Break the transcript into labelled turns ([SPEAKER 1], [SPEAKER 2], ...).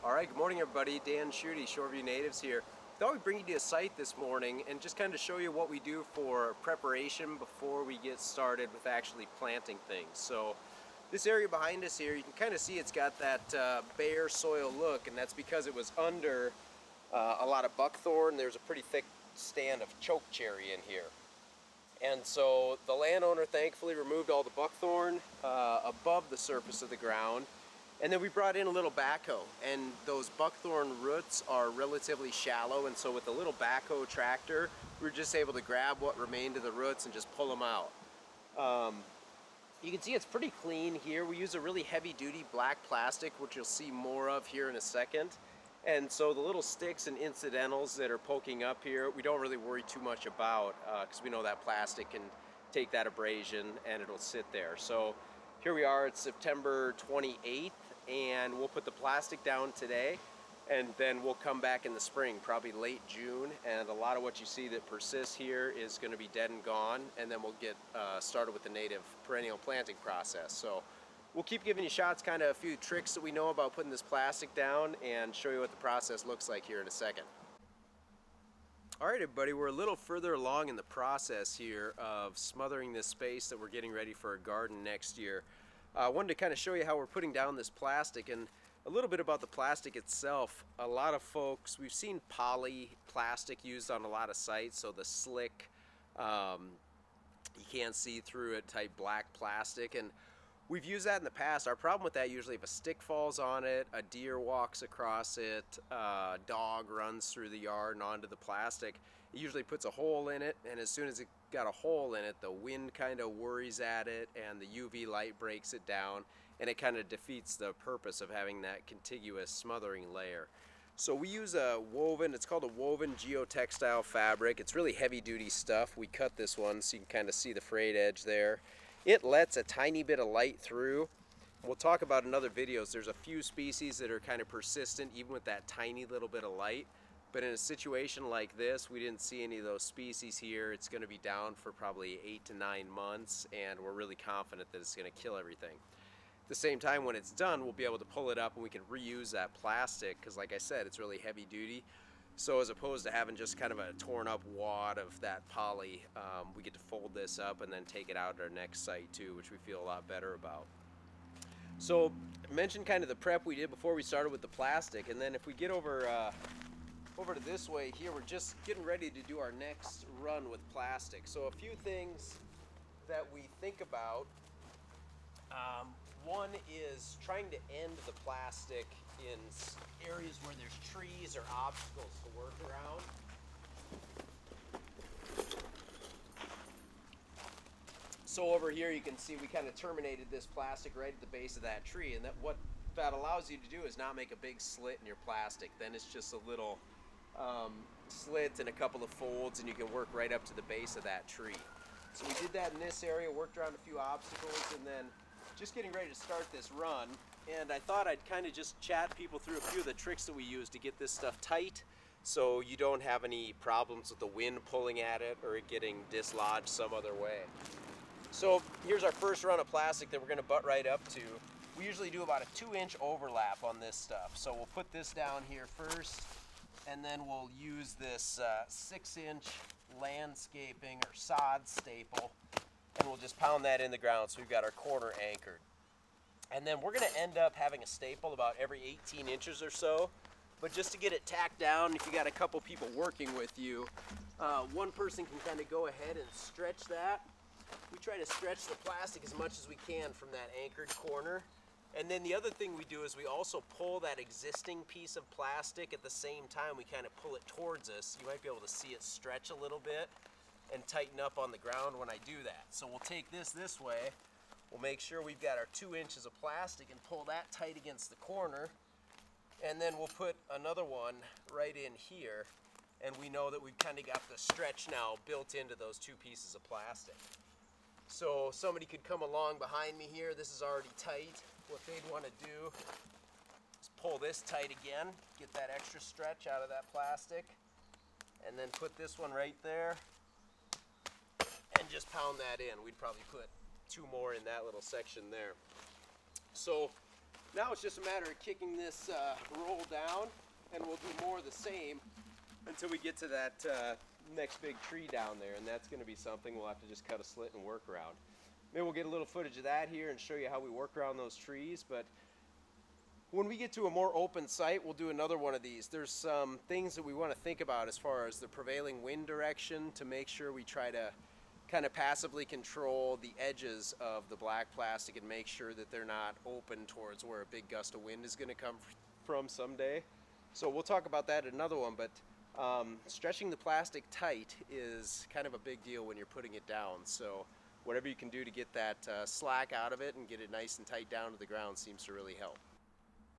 [SPEAKER 1] All right, good morning everybody. Dan Schutte, Shoreview Natives here. Thought we'd bring you to a site this morning and just kind of show you what we do for preparation before we get started with actually planting things. So this area behind us here, you can kind of see it's got that bare soil look, and that's because it was under a lot of buckthorn. There's a pretty thick stand of chokecherry in here. And so the landowner thankfully removed all the buckthorn above the surface of the ground. And then we brought in a little backhoe, and those buckthorn roots are relatively shallow, and so with the little backhoe tractor, we were just able to grab what remained of the roots and just pull them out. You can see it's pretty clean here. We use a really heavy-duty black plastic, which you'll see more of here in a second. And so the little sticks and incidentals that are poking up here, we don't really worry too much about because we know that plastic can take that abrasion and it'll sit there. So here we are, it's September 28th, and we'll put the plastic down today, and then we'll come back in the spring, probably late June, and a lot of what you see that persists here is going to be dead and gone, and then we'll get started with the native perennial planting process. So we'll keep giving you shots, kind of a few tricks that we know about putting this plastic down, and show you what the process looks like here in a second. Alright everybody, we're a little further along in the process here of smothering this space that we're getting ready for a garden next year. I wanted to kind of show you how we're putting down this plastic and a little bit about the plastic itself. A lot of folks, we've seen poly plastic used on a lot of sites, so the slick, you can't see through it type black plastic, and we've used that in the past. Our problem with that, usually if a stick falls on it, a deer walks across it, a dog runs through the yard and onto the plastic, it usually puts a hole in it, and as soon as it got a hole in it, the wind kind of worries at it and the UV light breaks it down, and it kind of defeats the purpose of having that contiguous smothering layer. So we use a woven, it's called a woven geotextile fabric. It's really heavy duty stuff. We cut this one so you can kind of see the frayed edge there. It lets a tiny bit of light through. We'll talk about in other videos. There's a few species that are kind of persistent even with that tiny little bit of light. But in a situation like this, we didn't see any of those species here. It's going to be down for probably 8 to 9 months, and we're really confident that it's going to kill everything. At the same time, when it's done, we'll be able to pull it up and we can reuse that plastic because, like I said, it's really heavy duty. So as opposed to having just kind of a torn up wad of that poly, we get to fold this up and then take it out at our next site too, which we feel a lot better about. So I mentioned kind of the prep we did before we started with the plastic, and then if we get over to this way here, we're just getting ready to do our next run with plastic. So a few things that we think about. One is trying to end the plastic in areas where there's trees or obstacles to work around. So over here you can see we kind of terminated this plastic right at the base of that tree, and what that allows you to do is not make a big slit in your plastic. Then it's just a little slit and a couple of folds, and you can work right up to the base of that tree. So we did that in this area, worked around a few obstacles, and then just getting ready to start this run, and I thought I'd kind of just chat people through a few of the tricks that we use to get this stuff tight so you don't have any problems with the wind pulling at it or it getting dislodged some other way. So here's our first run of plastic that we're going to butt right up to. We usually do about a 2-inch overlap on this stuff, so we'll put this down here first, and then we'll use this 6-inch landscaping or sod staple, and we'll just pound that in the ground so we've got our corner anchored. And then we're going to end up having a staple about every 18 inches or so, but just to get it tacked down, if you got a couple people working with you, one person can kind of go ahead and stretch that. We try to stretch the plastic as much as we can from that anchored corner. And then the other thing we do is we also pull that existing piece of plastic at the same time. We kind of pull it towards us. You might be able to see it stretch a little bit and tighten up on the ground when I do that. So we'll take this way, we'll make sure we've got our 2 inches of plastic and pull that tight against the corner, and then we'll put another one right in here, and we know that we've kind of got the stretch now built into those 2 pieces of plastic. So somebody could come along behind me here, this is already tight. What they'd want to do is pull this tight again, get that extra stretch out of that plastic, and then put this one right there, and just pound that in. We'd probably put 2 more in that little section there. So Now it's just a matter of kicking this roll down, and we'll do more of the same until we get to that next big tree down there, and that's going to be something we'll have to just cut a slit and work around. Maybe we'll get a little footage of that here and show you how we work around those trees, but when we get to a more open site, we'll do another one of these. There's some things that we want to think about as far as the prevailing wind direction to make sure we try to kind of passively control the edges of the black plastic and make sure that they're not open towards where a big gust of wind is going to come from someday. So we'll talk about that in another one, but stretching the plastic tight is kind of a big deal when you're putting it down. So whatever you can do to get that slack out of it and get it nice and tight down to the ground seems to really help.